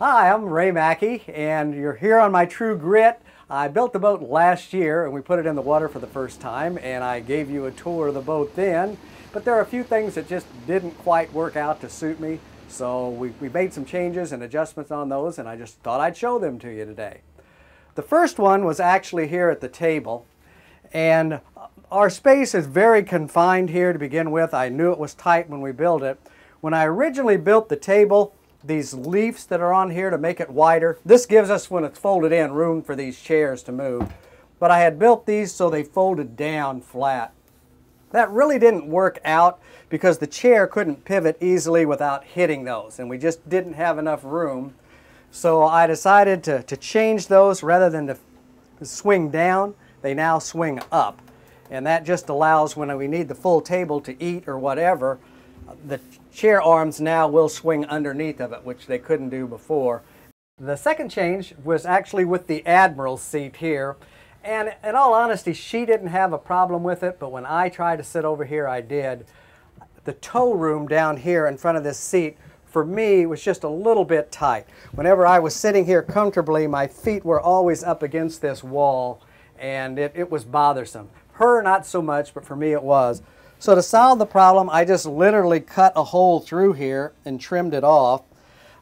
Hi, I'm Ray Macke, and you're here on my True Grit. I built the boat last year, and we put it in the water for the first time, and I gave you a tour of the boat then. But there are a few things that just didn't quite work out to suit me, so we made some changes and adjustments on those, and I just thought I'd show them to you today. The first one was actually here at the table, and our space is very confined here to begin with. I knew it was tight when we built it. When I originally built the table, these leaves that are on here to make it wider, this gives us, when it's folded in, room for these chairs to move. But I had built these so they folded down flat. That really didn't work out because the chair couldn't pivot easily without hitting those, and we just didn't have enough room. So I decided to change those. Rather than to swing down, they now swing up. And that just allows, when we need the full table to eat or whatever, the chair arms now will swing underneath of it, which they couldn't do before. The second change was actually with the Admiral Seat here. And in all honesty, she didn't have a problem with it, but when I tried to sit over here, I did. The toe room down here in front of this seat, for me, was just a little bit tight. Whenever I was sitting here comfortably, my feet were always up against this wall, and it was bothersome. Her, not so much, but for me it was. So to solve the problem, I just literally cut a hole through here and trimmed it off.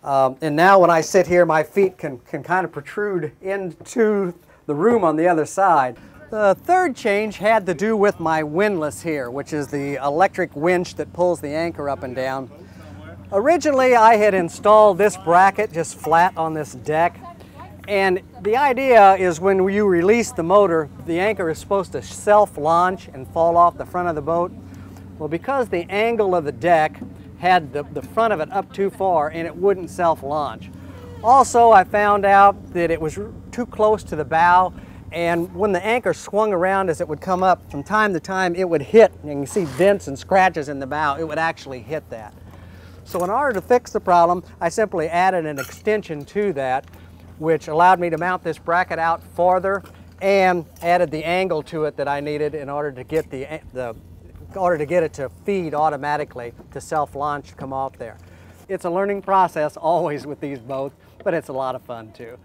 And now when I sit here, my feet can kind of protrude into the room on the other side. The third change had to do with my windlass here, which is the electric winch that pulls the anchor up and down. Originally, I had installed this bracket just flat on this deck. And the idea is when you release the motor, the anchor is supposed to self-launch and fall off the front of the boat. Well, because the angle of the deck had the front of it up too far, and it wouldn't self-launch. Also, I found out that it was too close to the bow, and when the anchor swung around as it would come up, from time to time it would hit, and you can see dents and scratches in the bow, it would actually hit that. So in order to fix the problem, I simply added an extension to that, which allowed me to mount this bracket out farther and added the angle to it that I needed in order to get it to feed automatically to self-launch, come off there. It's a learning process always with these boats, but it's a lot of fun too.